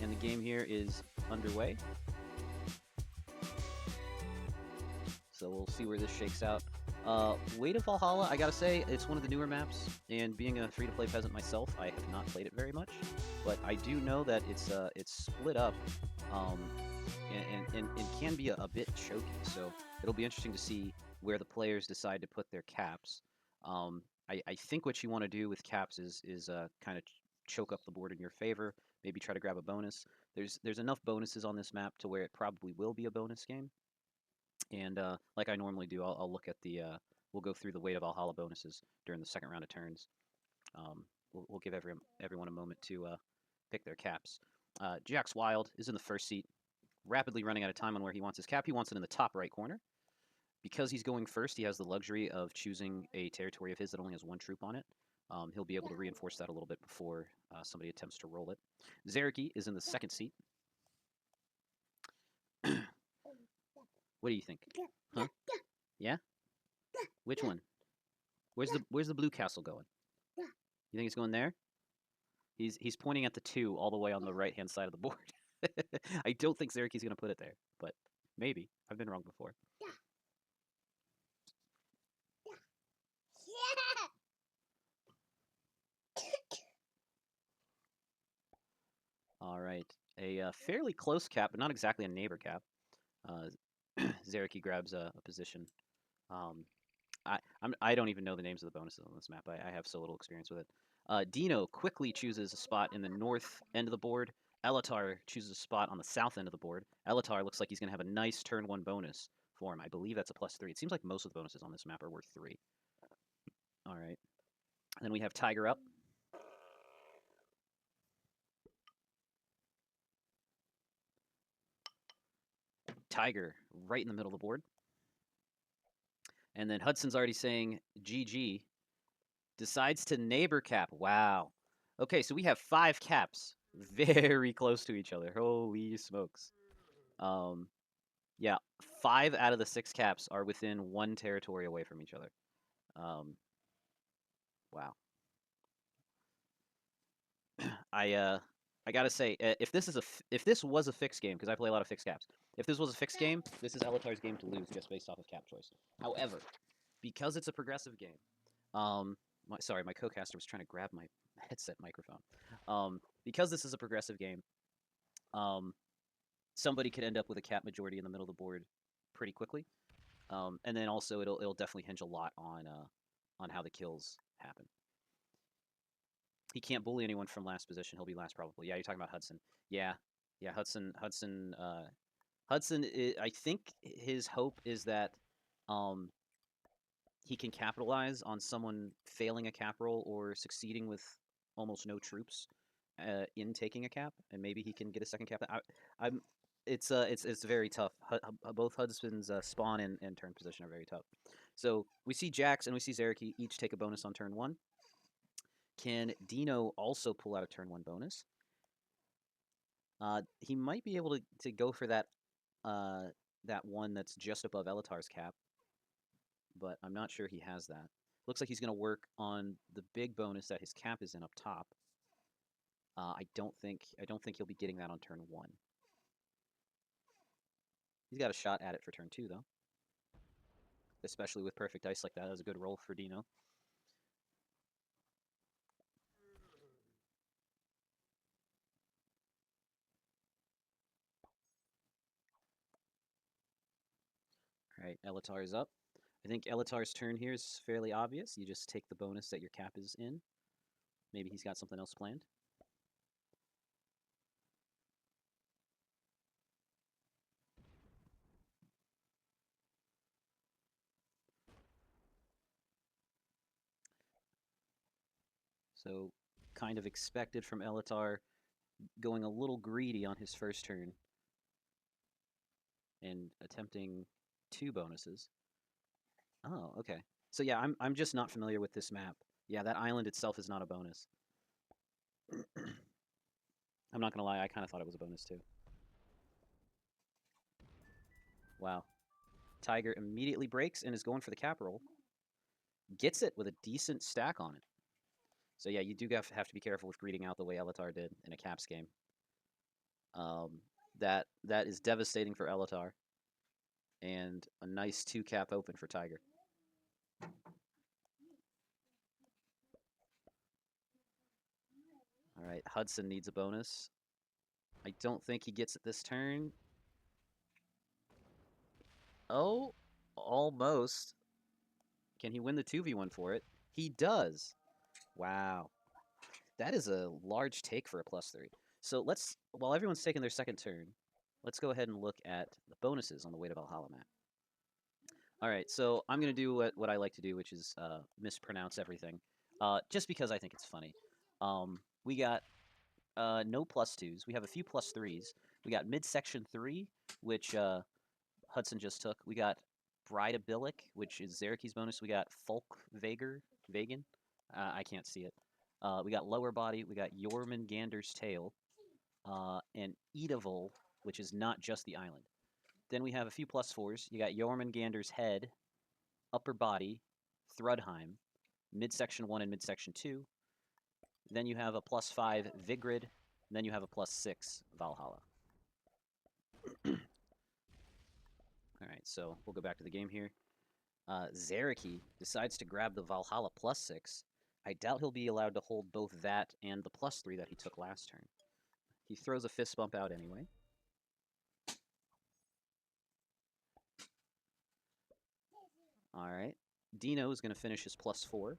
and the game here is underway. So we'll see where this shakes out. Weight of Valhalla, I gotta say, it's one of the newer maps, and being a free-to-play peasant myself, I have not played it very much, but I do know that it's split up, um, and can be a bit choky. So it'll be interesting to see where the players decide to put their caps. I think what you want to do with caps is kind of choke up the board in your favor. Maybe try to grab a bonus. There's enough bonuses on this map to where it probably will be a bonus game. And like I normally do, I'll look at the we'll go through the Weight of Valhalla bonuses during the second round of turns. We'll give everyone a moment to pick their caps. Jax Wild is in the first seat, rapidly running out of time on where he wants his cap. He wants it in the top right corner. Because he's going first, he has the luxury of choosing a territory of his that only has one troop on it. He'll be able to reinforce that a little bit before somebody attempts to roll it. Zeriki is in the second seat. What do you think? Huh? Yeah? Which one? Where's the blue castle going? You think it's going there? He's pointing at the 2 all the way on the right-hand side of the board. I don't think Zeriki's going to put it there, but maybe. I've been wrong before. All right. A fairly close cap, but not exactly a neighbor cap. Zeriki grabs a position. I don't even know the names of the bonuses on this map. I have so little experience with it. Dino quickly chooses a spot in the north end of the board. Elatar chooses a spot on the south end of the board. Elatar looks like he's going to have a nice turn 1 bonus for him. I believe that's a +3. It seems like most of the bonuses on this map are worth 3. All right. And then we have Tiger up. Tiger right in the middle of the board. And then Hudson's already saying GG. Decides to neighbor cap. Wow. Okay, so we have 5 caps very close to each other. Holy smokes. Yeah, 5 out of the 6 caps are within 1 territory away from each other. Wow. I gotta say, if this was a fixed game, because I play a lot of fixed caps, if this was a fixed game, this is Elatar's game to lose just based off of cap choice. However, because it's a progressive game, sorry, my co-caster was trying to grab my headset microphone. Because this is a progressive game, somebody could end up with a cap majority in the middle of the board pretty quickly, and then also it'll definitely hinge a lot on how the kills happen. He can't bully anyone from last position. He'll be last probably. Yeah, you're talking about Hudson. Yeah, Hudson. Hudson. I think his hope is that he can capitalize on someone failing a cap roll or succeeding with almost no troops in taking a cap, and maybe he can get a second cap. It's very tough. Both Hudson's spawn and turn position are very tough. So we see Jax and we see Zeriki each take a bonus on turn 1. Can Dino also pull out a turn 1 bonus? He might be able to go for that one that's just above Elatar's cap, but I'm not sure he has that. Looks like he's going to work on the big bonus that his cap is in up top. I don't think he'll be getting that on turn 1. He's got a shot at it for turn 2 though, especially with perfect dice like that. That was a good roll for Dino. All right, Elatar is up. I think Elatar's turn here is fairly obvious. You just take the bonus that your cap is in. Maybe he's got something else planned. So, kind of expected from Elatar, going a little greedy on his first turn and attempting 2 bonuses. Oh, okay. So yeah, I'm just not familiar with this map. Yeah, that island itself is not a bonus. I'm not gonna lie, I kind of thought it was a bonus too. Wow. Tiger immediately breaks and is going for the cap roll. Gets it with a decent stack on it. So yeah, you do have to be careful with greeting out the way Elatar did in a caps game. Um, that is devastating for Elatar, and a nice 2-cap open for Tiger. All right, Hudson needs a bonus. I don't think he gets it this turn. Oh, almost. Can he win the 2v1 for it? He does. Wow. That is a large take for a +3. So let's, while everyone's taking their second turn, let's go ahead and look at the bonuses on the Way to Valhalla map. All right, so I'm going to do what I like to do, which is mispronounce everything, just because I think it's funny. We got no +2s. We have a few +3s. We got midsection 3, which Hudson just took. We got Brideabilic, which is Zeraki's bonus. We got Vegan. I can't see it. We got Lower Body. We got Jormungandr's Tail. And Edavul, which is not just the island. Then we have a few +4s. You got Jormungandr's Head, Upper Body, Thrudheim, Midsection 1 and Midsection 2. Then you have a +5 Vigrid. And then you have a +6 Valhalla. All right, so we'll go back to the game here. Zaraki decides to grab the Valhalla +6. I doubt he'll be allowed to hold both that and the +3 that he took last turn. He throws a fist bump out anyway. All right. Dino is going to finish his +4.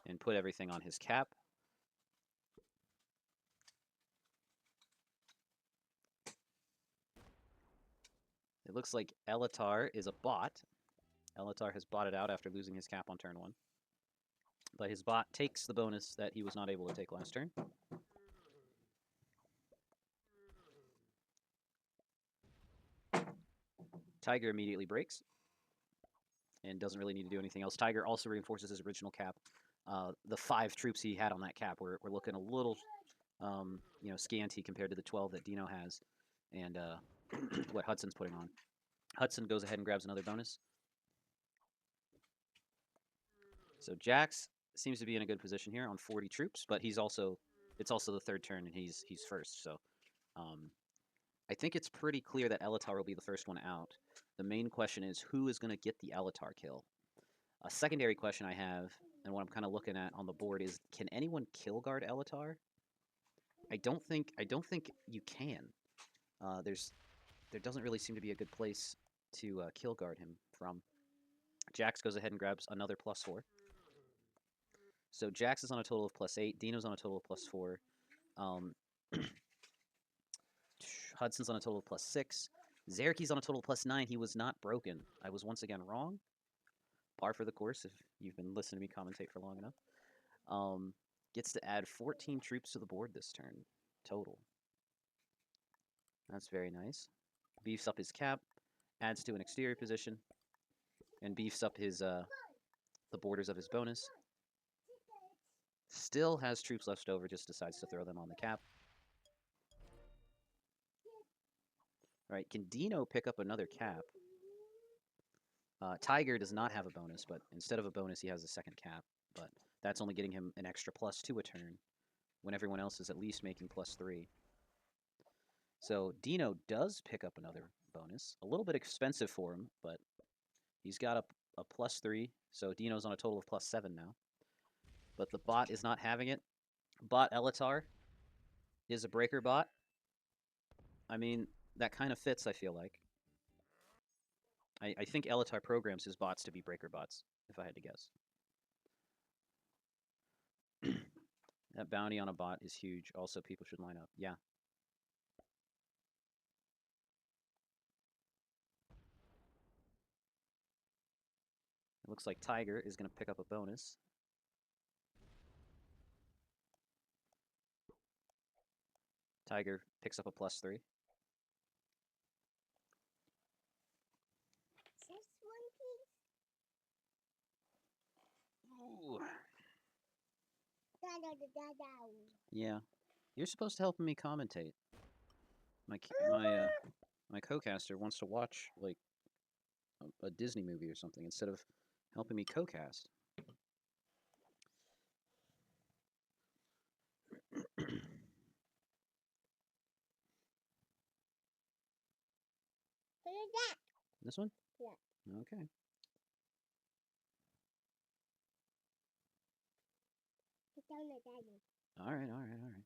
And put everything on his cap. It looks like Elatar is a bot. Elatar has botted out after losing his cap on turn 1. But his bot takes the bonus that he was not able to take last turn. Tiger immediately breaks and doesn't really need to do anything else. Tiger also reinforces his original cap. The 5 troops he had on that cap were looking a little scanty compared to the 12 that Dino has and what Hudson's putting on. Hudson goes ahead and grabs another bonus. So Jax seems to be in a good position here on 40 troops, but it's also the third turn and he's first. So I think it's pretty clear that Elatar will be the first one out. The main question is who is going to get the Elatar kill? A secondary question I have, and what I'm kind of looking at on the board is, can anyone kill guard Elatar? I don't think you can. There doesn't really seem to be a good place to kill guard him from. Jax goes ahead and grabs another +4. So Jax is on a total of +8. Dino's on a total of +4. Hudson's on a total of +6. Zeraki's on a total of +9. He was not broken. I was once again wrong. Par for the course if you've been listening to me commentate for long enough. Gets to add 14 troops to the board this turn, total. That's very nice. Beefs up his cap, adds to an exterior position, and beefs up his the borders of his bonus. Still has troops left over, just decides to throw them on the cap. All right, can Dino pick up another cap? Tiger does not have a bonus, but instead of a bonus, he has a second cap. But that's only getting him an extra +2 a turn, when everyone else is at least making +3. So Dino does pick up another bonus. A little bit expensive for him, but he's got a +3, so Dino's on a total of +7 now. But the bot is not having it. Bot Elatar is a breaker bot. I mean, that kind of fits, I feel like. I think Elatar programs his bots to be breaker bots, if I had to guess. That bounty on a bot is huge. Also, people should line up. Yeah. It looks like Tiger is going to pick up a bonus. Tiger picks up a +3. Ooh. Yeah. You're supposed to help me commentate. My co-caster wants to watch like a Disney movie or something instead of helping me co-cast. This one? Yeah. Okay. All right, all right, all right.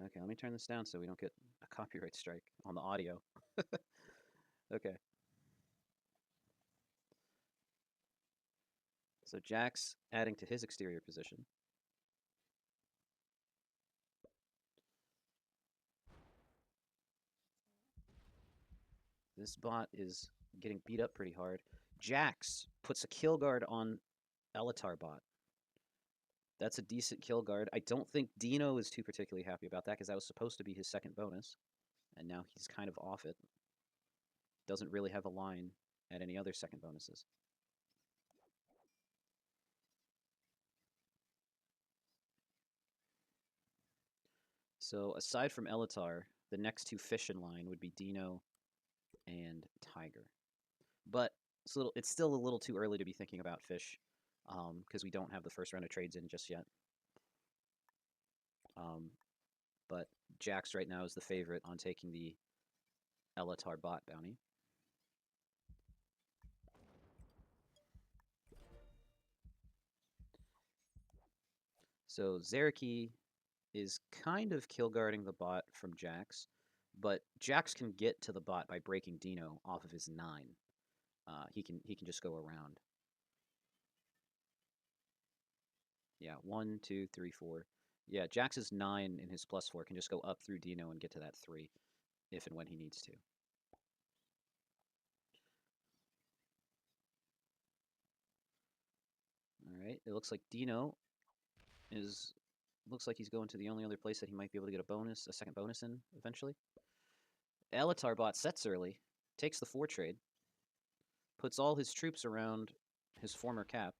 Okay, let me turn this down so we don't get a copyright strike on the audio. Okay. So Jack's adding to his exterior position. This bot is getting beat up pretty hard. Jax puts a kill guard on Elatar bot. That's a decent kill guard. I don't think Dino is too particularly happy about that because that was supposed to be his second bonus. And now he's kind of off it. Doesn't really have a line at any other second bonuses. So aside from Elatar, the next two fish in line would be Dino and Tiger. But it's still a little too early to be thinking about fish because we don't have the first round of trades in just yet. But Jax right now is the favorite on taking the Elatar bot bounty. So Zareki is kind of kill guarding the bot from Jax, but Jax can get to the bot by breaking Dino off of his 9. He can just go around. Yeah, 1, 2, 3, 4. Yeah, Jax's 9 in his +4 can just go up through Dino and get to that 3 if and when he needs to. All right, it looks like Dino looks like he's going to the only other place that he might be able to get a second bonus in eventually. Elatar bot sets early, takes the 4 trade, puts all his troops around his former cap.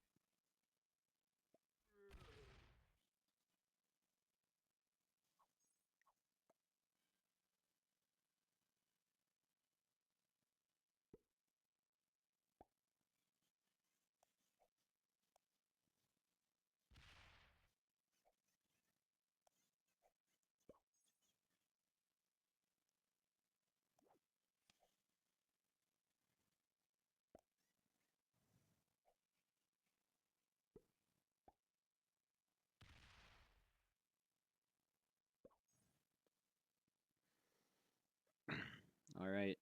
All right.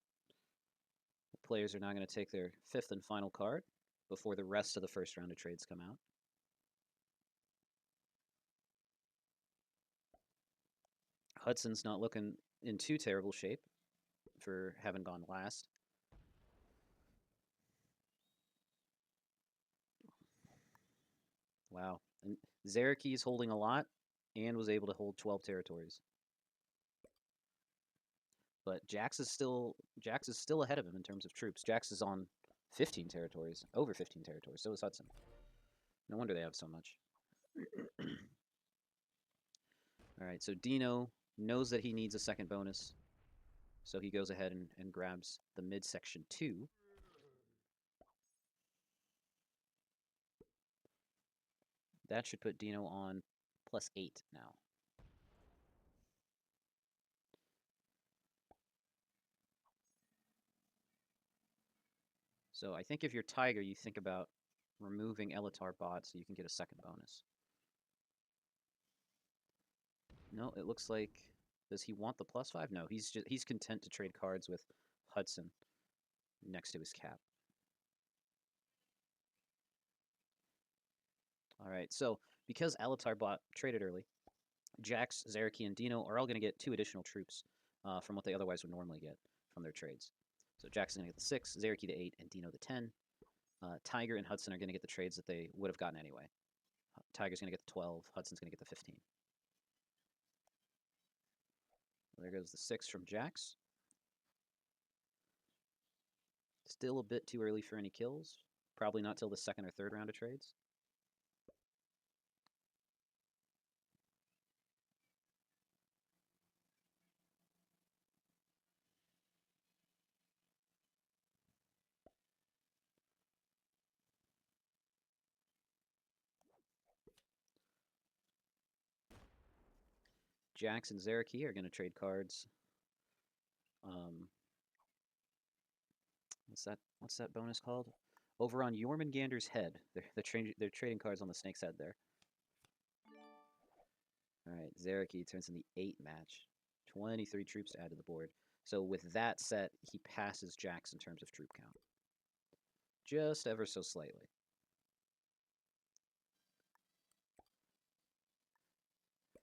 The players are now going to take their 5th and final card before the rest of the first round of trades come out. Hudson's not looking in too terrible shape for having gone last. Wow. And Zareki's holding a lot and was able to hold 12 territories. But Jax is still ahead of him in terms of troops. Jax is on 15 territories, over 15 territories. So is Hudson. No wonder they have so much. All right, so Dino knows that he needs a second bonus, so he goes ahead and grabs the midsection 2. That should put Dino on +8 now. So I think if you're Tiger, you think about removing Elatar bot so you can get a second bonus. No, it looks like, does he want the +5? No, he's content to trade cards with Hudson next to his cap. All right, so because Elatar bot traded early, Jax, Zareki, and Dino are all going to get 2 additional troops from what they otherwise would normally get from their trades. So Jax is going to get the 6, Zareki the 8, and Dino the 10. Tiger and Hudson are going to get the trades that they would have gotten anyway. Tiger's going to get the 12, Hudson's going to get the 15. There goes the 6 from Jax. Still a bit too early for any kills. Probably not till the second or third round of trades. Jax and Zareki are going to trade cards. What's that bonus called? Over on Jormungandr's head. They're trading cards on the snake's head there. All right, Zareki turns in the 8 match. 23 troops to add to the board. So with that set, he passes Jax in terms of troop count. Just ever so slightly.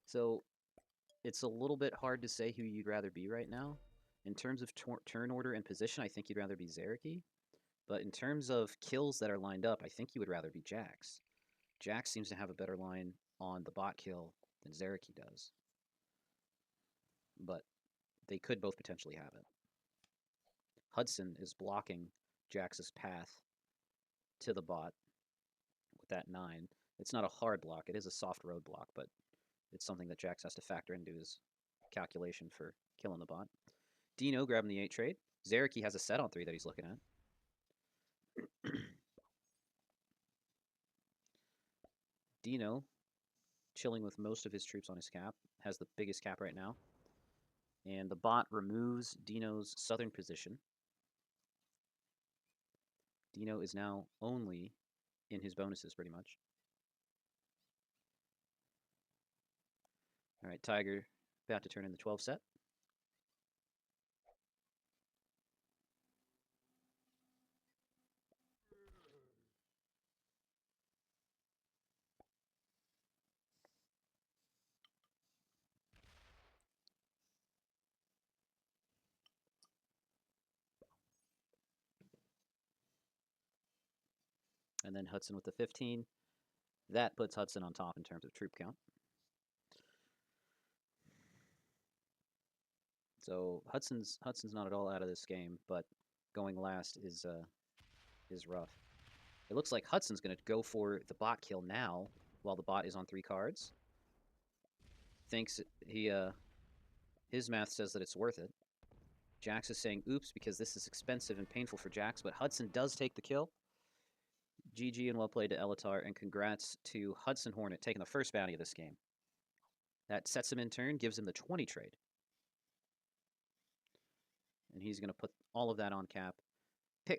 So it's a little bit hard to say who you'd rather be right now. In terms of turn order and position, I think you'd rather be Zareki. But in terms of kills that are lined up, I think you would rather be Jax. Jax seems to have a better line on the bot kill than Zareki does. But they could both potentially have it. Hudson is blocking Jax's path to the bot with that 9. It's not a hard block. It is a soft road block, but it's something that Jax has to factor into his calculation for killing the bot. Dino grabbing the 8 trade. Zareki has a set on 3 that he's looking at. Dino, chilling with most of his troops on his cap, has the biggest cap right now. And the bot removes Dino's southern position. Dino is now only in his bonuses, pretty much. All right, Tiger about to turn in the 12 set. And then Hudson with the 15. That puts Hudson on top in terms of troop count. So Hudson's not at all out of this game, but going last is rough. It looks like Hudson's going to go for the bot kill now while the bot is on 3 cards. Thinks his math says that it's worth it. Jax is saying oops because this is expensive and painful for Jax, but Hudson does take the kill. GG and well played to Elatar, and congrats to Hudson Hornet taking the first bounty of this game. That sets him in turn, gives him the 20 trade. And he's going to put all of that on cap.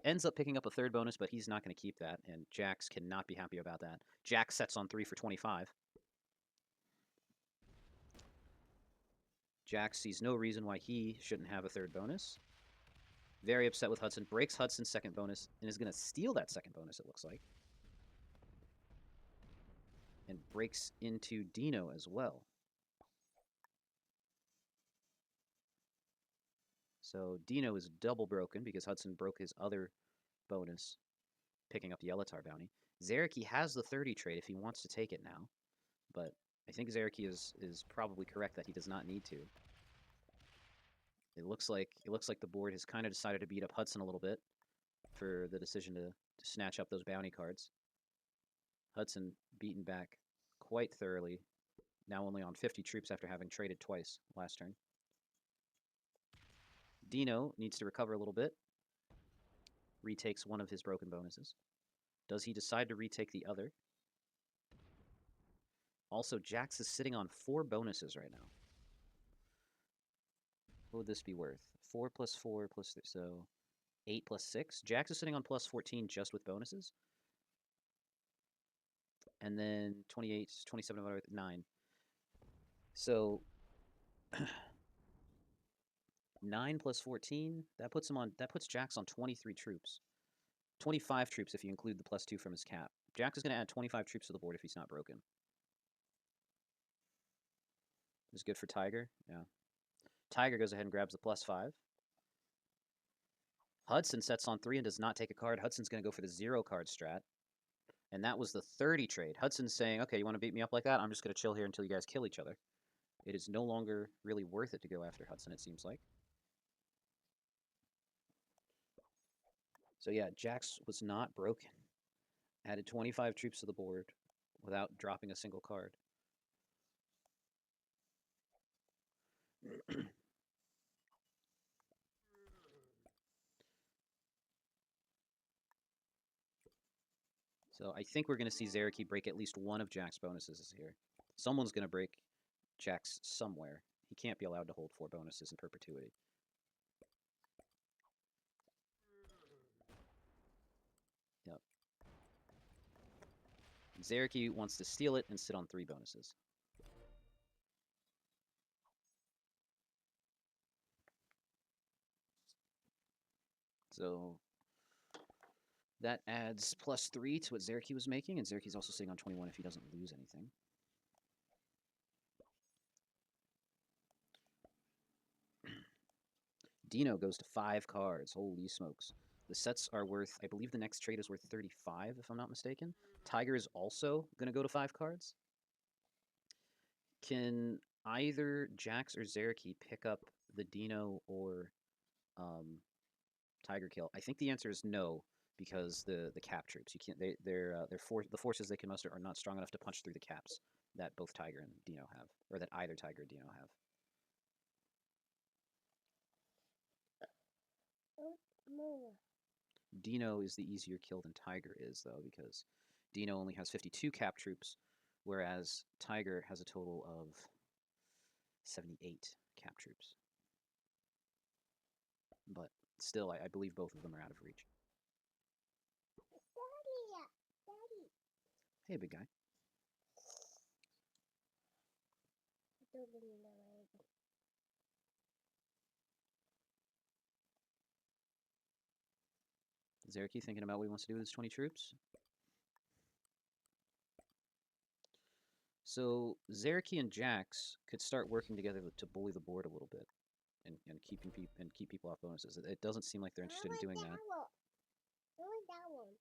Ends up picking up a 3rd bonus, but he's not going to keep that, and Jax cannot be happy about that. Jax sets on 3 for 25. Jax sees no reason why he shouldn't have a 3rd bonus. Very upset with Hudson. Breaks Hudson's 2nd bonus and is going to steal that 2nd bonus, it looks like. And breaks into Dino as well. So Dino is double broken because Hudson broke his other bonus, picking up the Elatar bounty. Zareki has the 30 trade if he wants to take it now, but I think Zareki is probably correct that he does not need to. It looks like the board has kind of decided to beat up Hudson a little bit for the decision to snatch up those bounty cards. Hudson beaten back quite thoroughly, now only on 50 troops after having traded twice last turn. Dino needs to recover a little bit. Retakes one of his broken bonuses. Does he decide to retake the other? Also, Jax is sitting on 4 bonuses right now. What would this be worth? 4 plus 4 plus 3, so 8 plus 6. Jax is sitting on plus 14 just with bonuses. And then 28, 27, 9. So 9 plus 14, that puts Jax on 23 troops. 25 troops if you include the plus 2 from his cap. Jax is going to add 25 troops to the board if he's not broken. Is good for Tiger? Yeah. Tiger goes ahead and grabs the plus 5. Hudson sets on 3 and does not take a card. Hudson's going to go for the 0 card strat. And that was the 30 trade. Hudson's saying, okay, you want to beat me up like that? I'm just going to chill here until you guys kill each other. It is no longer really worth it to go after Hudson, it seems like. So yeah, Jax was not broken. Added 25 troops to the board without dropping a single card. So I think we're going to see Zareki break at least one of Jack's bonuses this year. Someone's going to break Jack's somewhere. He can't be allowed to hold 4 bonuses in perpetuity. Zareki wants to steal it and sit on 3 bonuses. So that adds +3 to what Zareki was making, and Zareki's also sitting on 21 if he doesn't lose anything. Dino goes to 5 cards. Holy smokes. The sets are worth, I believe the next trade is worth 35, if I'm not mistaken. Tiger is also going to go to 5 cards. Can either Jax or Zareki pick up the Dino or Tiger kill? I think the answer is no, because the cap troops, you can't. The forces they can muster are not strong enough to punch through the caps that both Tiger and Dino have, or that either Tiger or Dino have. Dino is the easier kill than Tiger is, though, because Dino only has 52 cap troops, whereas Tiger has a total of 78 cap troops. But still, I believe both of them are out of reach. Daddy. Hey, big guy. Zareki thinking about what he wants to do with his 20 troops. So Zareki and Jax could start working together to bully the board a little bit, and keep people off bonuses. It doesn't seem like they're interested in doing that. Only that one.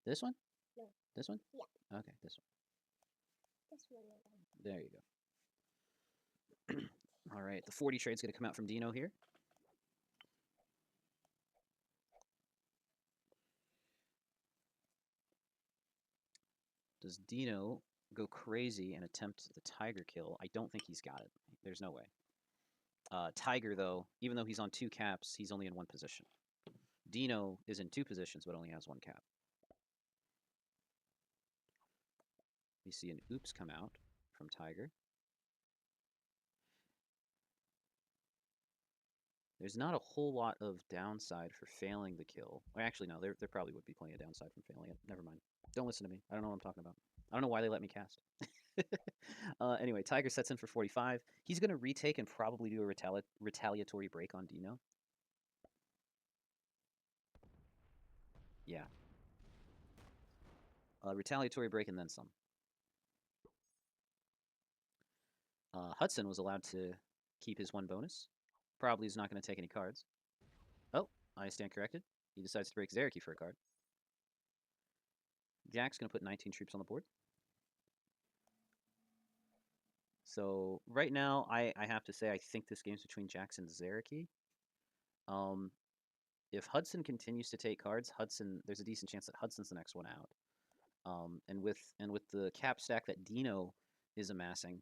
This one? No. This one? Yeah. Okay, this one. This one. There you go. All right, the 40 trade's going to come out from Dino here. Does Dino go crazy and attempt the Tiger kill? I don't think he's got it. There's no way. Tiger, though, even though he's on 2 caps, he's only in 1 position. Dino is in 2 positions, but only has 1 cap. We see an oops come out from Tiger. There's not a whole lot of downside for failing the kill. Or actually, no, there probably would be plenty of downside from failing it. Never mind. Don't listen to me. I don't know what I'm talking about. I don't know why they let me cast. Anyway, Tiger sets in for 45. He's going to retake and probably do a retaliatory break on Dino. Yeah. Retaliatory break and then some. Hudson was allowed to keep his 1 bonus. Probably is not going to take any cards. Oh, I stand corrected. He decides to break Zareki for a card. Jack's going to put 19 troops on the board. So right now, I have to say I think this game's between Jax and Zareki. If Hudson continues to take cards, there's a decent chance that Hudson's the next one out. And with the cap stack that Dino is amassing,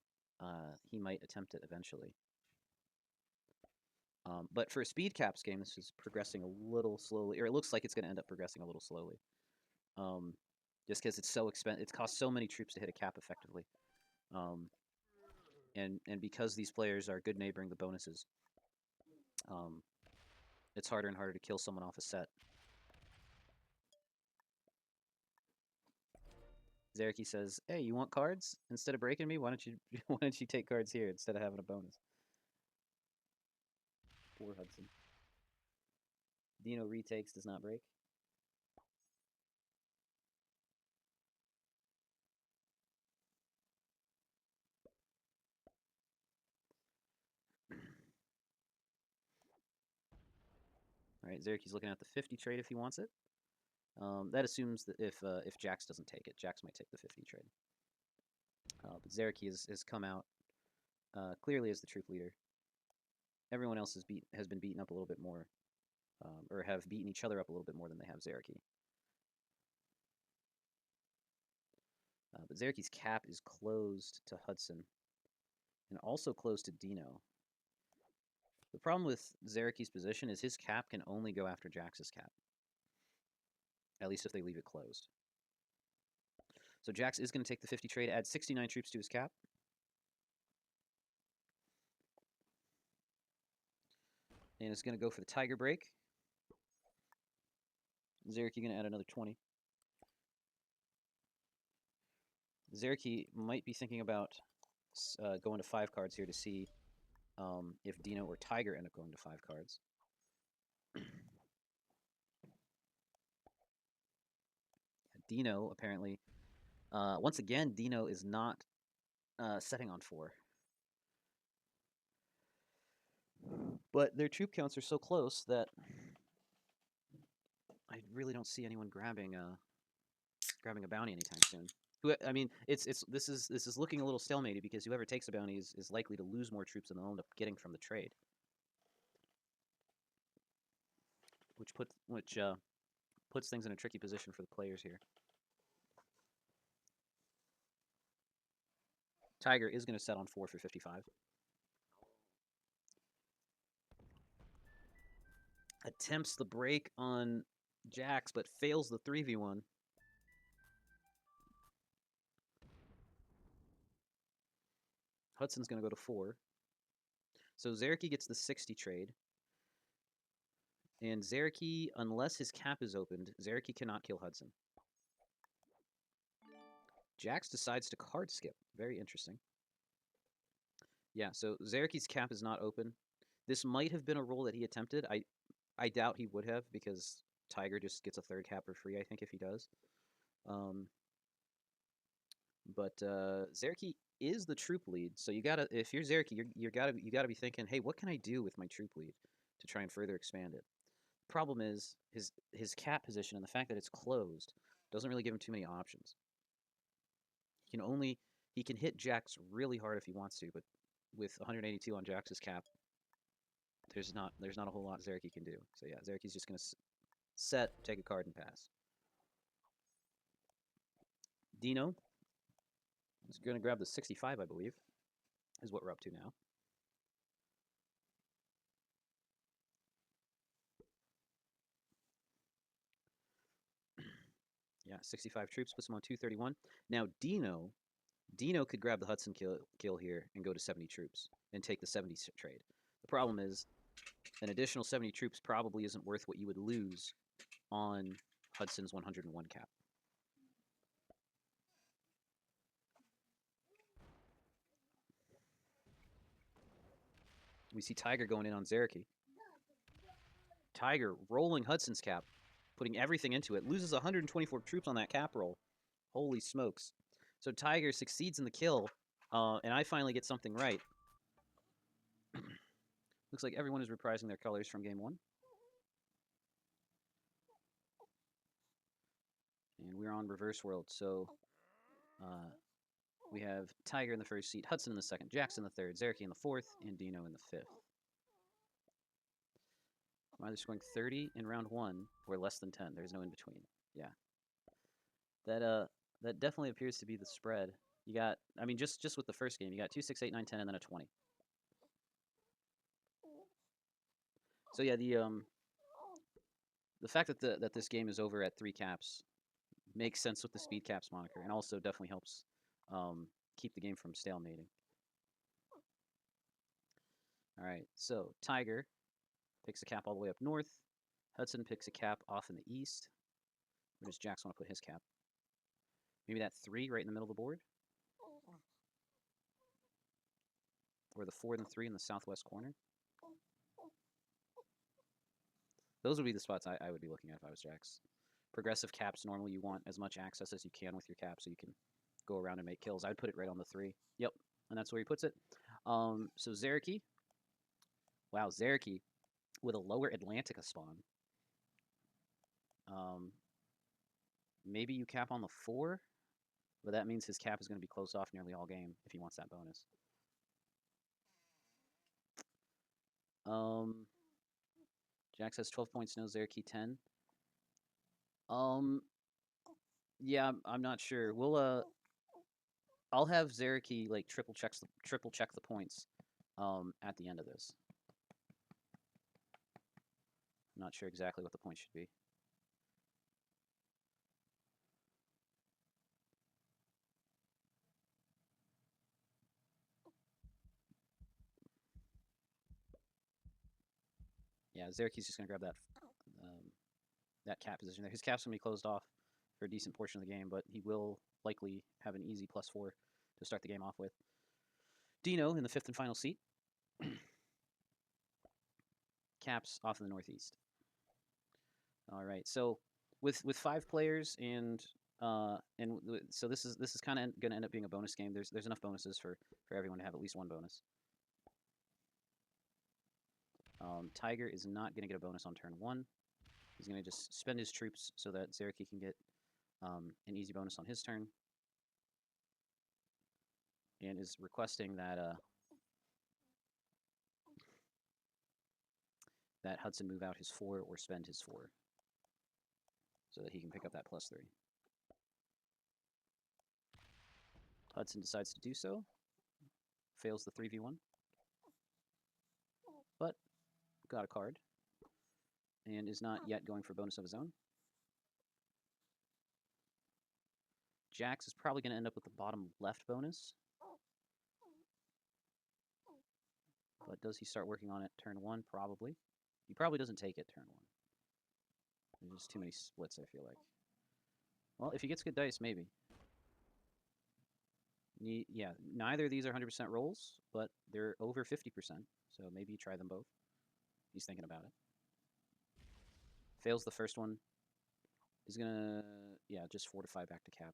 he might attempt it eventually. But for a speed caps game, this is progressing a little slowly, or it looks like it's going to end up progressing a little slowly. Just because it's so expensive, it costs so many troops to hit a cap effectively. And because these players are good neighboring the bonuses, it's harder and harder to kill someone off a set. Zareki says, "Hey, you want cards instead of breaking me? Why don't you take cards here instead of having a bonus?" Poor Hudson. Dino retakes, does not break. All right, Zareki's looking at the 50 trade if he wants it. That assumes that if Jax doesn't take it, Jax might take the 50 trade. But Zareki has come out clearly as the troop leader. Everyone else has been beaten up a little bit more, or have beaten each other up a little bit more than they have Zareki. But Zareki's cap is closed to Hudson, and also closed to Dino. The problem with Zareki's position is his cap can only go after Jax's cap. At least if they leave it closed. So Jax is going to take the 50 trade, add 69 troops to his cap. And is going to go for the Tiger break. Zareki going to add another 20. Zerky might be thinking about going to 5 cards here to see if Dino or Tiger end up going to 5 cards. Dino, apparently, once again, Dino is not setting on 4. But their troop counts are so close that I really don't see anyone grabbing a bounty anytime soon. I mean, this is looking a little stalemated because whoever takes a bounty is likely to lose more troops than they'll end up getting from the trade, which puts things in a tricky position for the players here. Tiger is going to set on 4 for 55. Attempts the break on Jax, but fails the 3v1. Hudson's going to go to 4. So Zerky gets the 60 trade. And Zerky, unless his cap is opened, Zerky cannot kill Hudson. Jax decides to card skip. Very interesting. Yeah, so Zerky's cap is not open. This might have been a roll that he attempted. I doubt he would have because Tiger just gets a 3rd cap for free, I think, if he does. But Zerky is the troop lead, so you gotta, if you're Zerky, you gotta be thinking, hey, what can I do with my troop lead to try and further expand it? The problem is his cap position and the fact that it's closed doesn't really give him too many options. He can hit Jax really hard if he wants to, but with 182 on Jax's cap, there's not a whole lot Zerky can do. So yeah, Zerky's just gonna set, take a card, and pass. Dino is gonna grab the 65, I believe, is what we're up to now. Yeah, 65 troops puts him on 231. Now Dino could grab the Hudson kill here and go to 70 troops and take the 70 trade. The problem is an additional 70 troops probably isn't worth what you would lose on Hudson's 101 cap. We see Tiger going in on Zerky. Tiger rolling Hudson's cap, putting everything into it, loses 124 troops on that cap roll. Holy smokes. So Tiger succeeds in the kill, and I finally get something right. Looks like everyone is reprising their colors from game 1. And we're on reverse world, so we have Tiger in the first seat, Hudson in the second, Jax in the third, Zerky in the fourth, and Dino in the fifth. I'm either scoring 30 in round 1 or less than 10. There's no in between. Yeah. That definitely appears to be the spread. You got, I mean, just with the first game, you got 2, 6, 8, 9, 10, and then a 20. So yeah, the fact that this game is over at 3 caps makes sense with the speed caps moniker, and also definitely helps keep the game from stalemating. All right, so Tiger picks a cap all the way up north. Hudson picks a cap off in the east. Where does Jax want to put his cap? Maybe that 3 right in the middle of the board? Or the 4 and the 3 in the southwest corner? Those would be the spots I would be looking at if I was Jax. Progressive caps, normally you want as much access as you can with your cap so you can go around and make kills. I would put it right on the 3. Yep, and that's where he puts it. So Zerky. Wow, Zerky with a lower Atlantica spawn. Maybe you cap on the 4, but that means his cap is going to be closed off nearly all game if he wants that bonus. Jax has 12 points, no Zerky 10. Yeah, I'm not sure. I'll have Zerky like triple check the points at the end of this. I'm not sure exactly what the point should be. Yeah, Zerky's just gonna grab that cap position there. His cap's gonna be closed off for a decent portion of the game, but he will likely have an easy +4 to start the game off with. Dino in the 5th and final seat. Caps off in the northeast. All right, so with 5 players so this is kind of going to end up being a bonus game. There's enough bonuses for everyone to have at least one bonus. Tiger is not going to get a bonus on turn 1. He's going to just spend his troops so that Zeraki can get an easy bonus on his turn, and is requesting that that Hudson move out his 4 or spend his 4 so that he can pick up that +3. Hudson decides to do so, fails the 3v1, but got a card, and is not yet going for bonus of his own. Jax is probably going to end up with the bottom left bonus. But does he start working on it turn 1? Probably. He probably doesn't take it turn 1. There's just too many splits, I feel like. Well, if he gets good dice, maybe. Yeah, neither of these are 100% rolls, but they're over 50%, so maybe try them both. He's thinking about it. Fails the first one. He's going to, yeah, just fortify back to cap.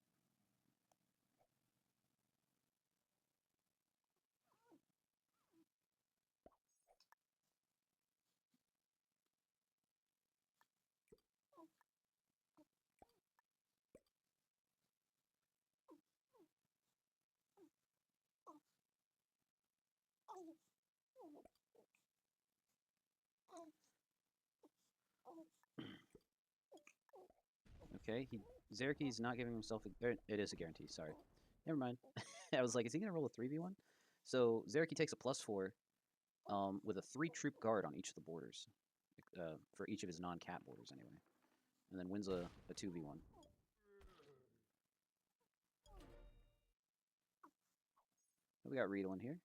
Okay, Zeraki's not giving himself it is a guarantee, sorry. Never mind. I was like, is he going to roll a 3v1? So Zeraki takes a +4 with a 3-troop guard on each of the borders, for each of his non-cat borders anyway, and then wins a 2v1. We got Riedel in here.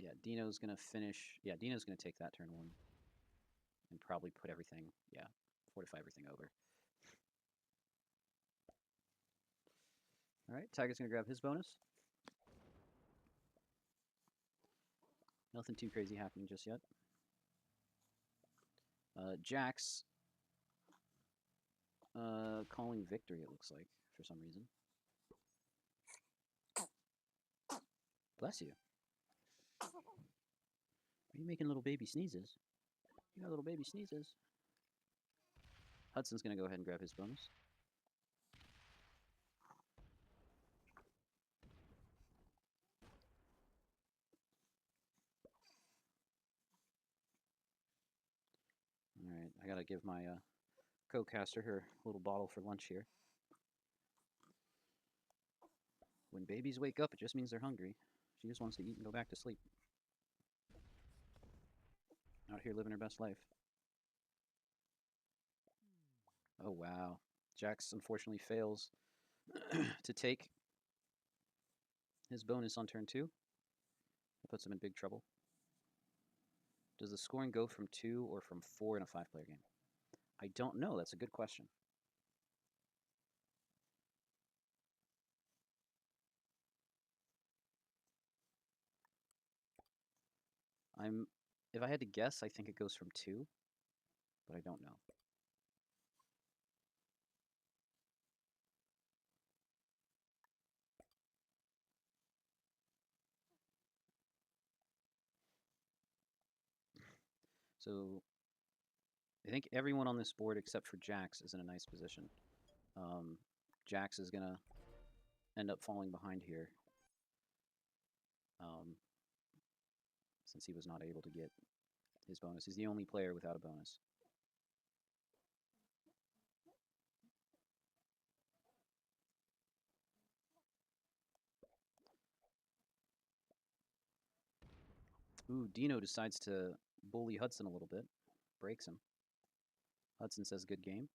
Yeah, Dino's going to finish. Yeah, Dino's going to take that turn 1 and probably put everything, yeah, fortify everything over. All right, Tiger's going to grab his bonus. Nothing too crazy happening just yet. Jax calling victory, it looks like, for some reason. Bless you. Are you making little baby sneezes? You got little baby sneezes. Hudson's going to go ahead and grab his bonus. Alright, I gotta give my co-caster her little bottle for lunch here. When babies wake up, it just means they're hungry. She just wants to eat and go back to sleep. Out here living her best life. Oh wow. Jax unfortunately fails to take his bonus on turn 2. That puts him in big trouble. Does the scoring go from 2 or from 4 in a 5-player game? I don't know. That's a good question. If I had to guess, I think it goes from 2, but I don't know. So I think everyone on this board except for Jax is in a nice position. Jax is going to end up falling behind here, since he was not able to get his bonus. He's the only player without a bonus. Ooh, Dino decides to bully Hudson a little bit. Breaks him. Hudson says good game.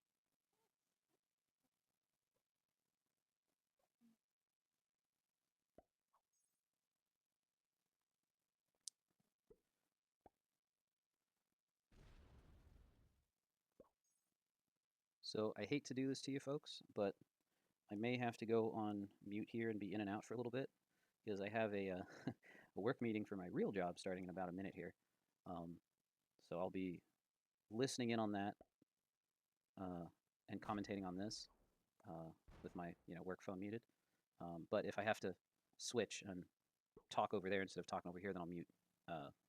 So I hate to do this to you folks, but I may have to go on mute here and be in and out for a little bit because I have a, a work meeting for my real job starting in about a minute here. So I'll be listening in on that and commentating on this with my work phone muted. But if I have to switch and talk over there instead of talking over here, then I'll mute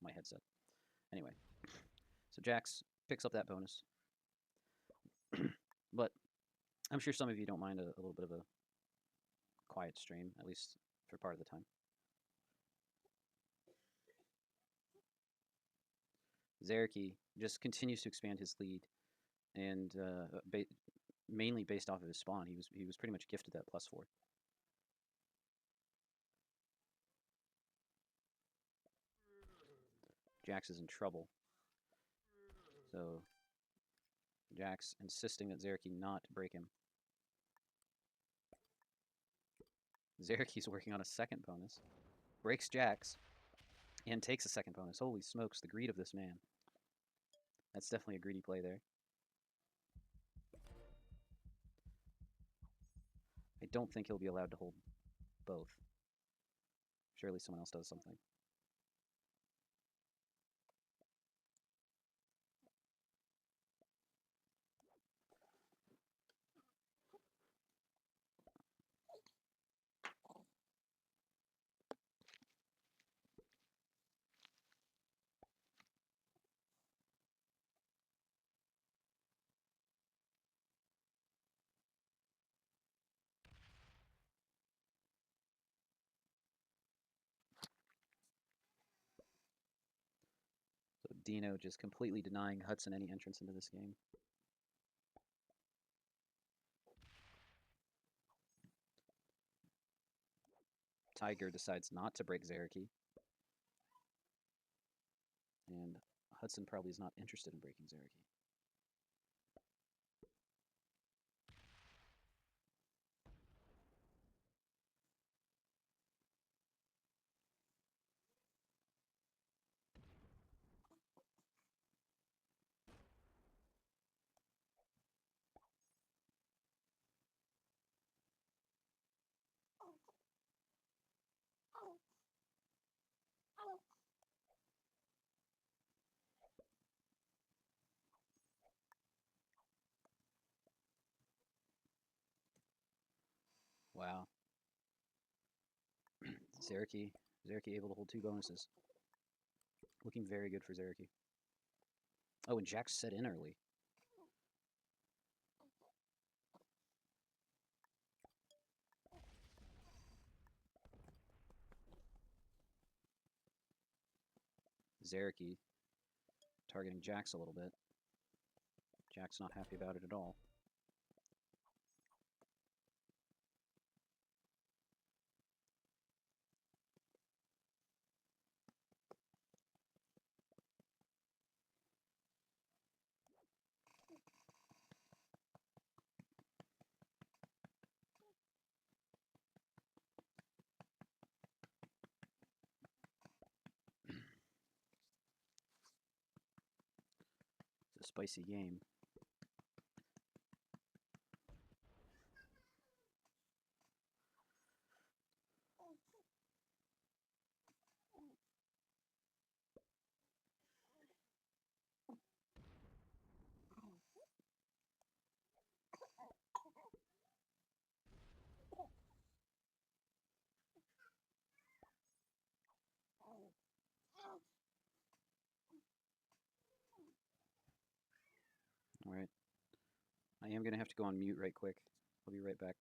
my headset. Anyway, so Jax picks up that bonus. But I'm sure some of you don't mind a little bit of a quiet stream, at least for part of the time. Zeraki just continues to expand his lead, and mainly based off of his spawn, he was pretty much gifted that +4. Jax is in trouble, so Jax insisting that Zeraki not break him. Zeraki's working on a second bonus, breaks Jax, and takes a second bonus. Holy smokes, the greed of this man. That's definitely a greedy play there. I don't think he'll be allowed to hold both. Surely someone else does something. So Dino just completely denying Hudson any entrance into this game. Tiger decides not to break Zeraki. And Hudson probably is not interested in breaking Zeraki. Wow. Zeraki able to hold 2 bonuses. Looking very good for Zeraki. Oh, and Jax set in early. Zeraki targeting Jax a little bit. Jax not happy about it at all. It's a spicy game. All right. I am going to have to go on mute right quick. I'll be right back.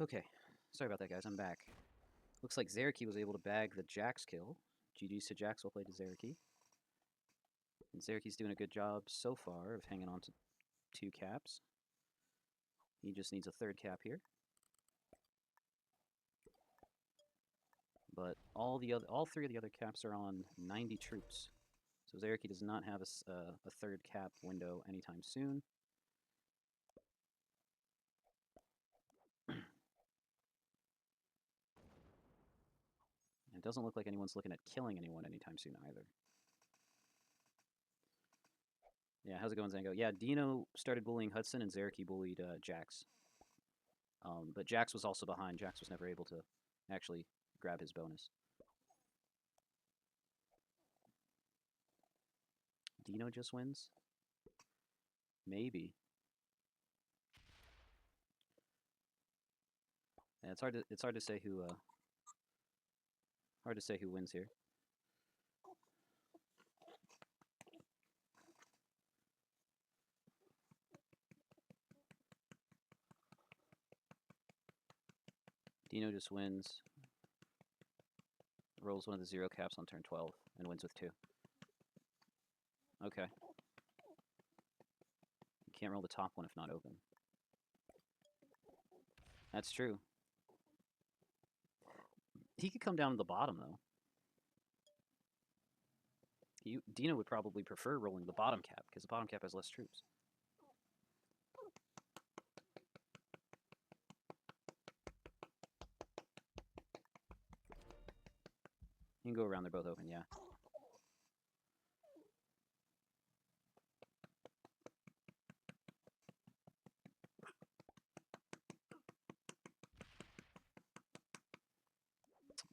Okay, sorry about that, guys. I'm back. Looks like Zeraki was able to bag the Jax kill. GG's to Jax, well played to Zeraki. And Zeraki's doing a good job so far of hanging on to 2 caps. He just needs a 3rd cap here. But all 3 of the other caps are on 90 troops. So Zeraki does not have a 3rd cap window anytime soon. It doesn't look like anyone's looking at killing anyone anytime soon either. Yeah, how's it going, Zango? Yeah, Dino started bullying Hudson and Zeraki bullied Jax. But Jax was also behind. Jax was never able to actually grab his bonus. Dino just wins? Maybe. Yeah, it's hard to say who wins here. Dino just wins. Rolls one of the 0 caps on turn 12 and wins with 2. Okay. You can't roll the top one if not open. That's true. He could come down to the bottom, though. Dino would probably prefer rolling the bottom cap, because the bottom cap has less troops. You can go around, they're both open, yeah.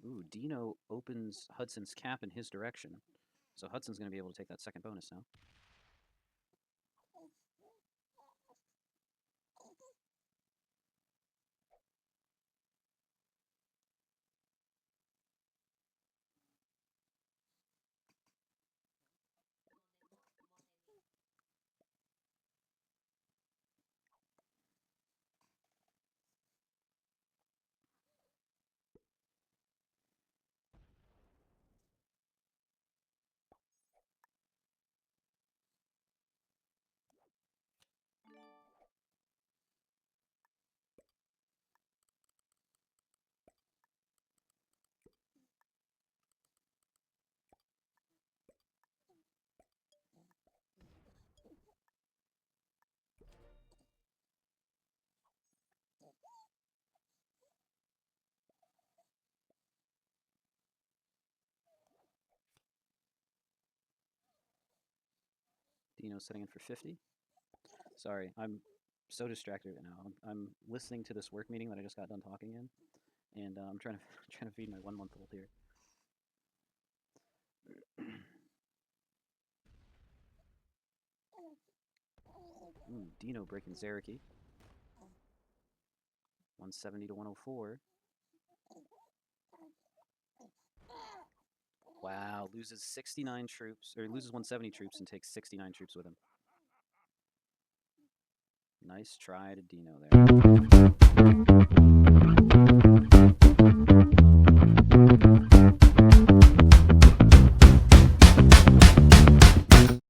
Ooh, Dino opens Hudson's cap in his direction. So Hudson's going to be able to take that 2nd bonus now. Dino's setting in for 50. Sorry, I'm so distracted right now. I'm listening to this work meeting that I just got done talking in, and I'm trying to feed my 1-month-old here. Ooh, Dino breaking Zeraki. 170 to 104. Wow, loses 69 troops, or loses 170 troops and takes 69 troops with him. Nice try to Dino there.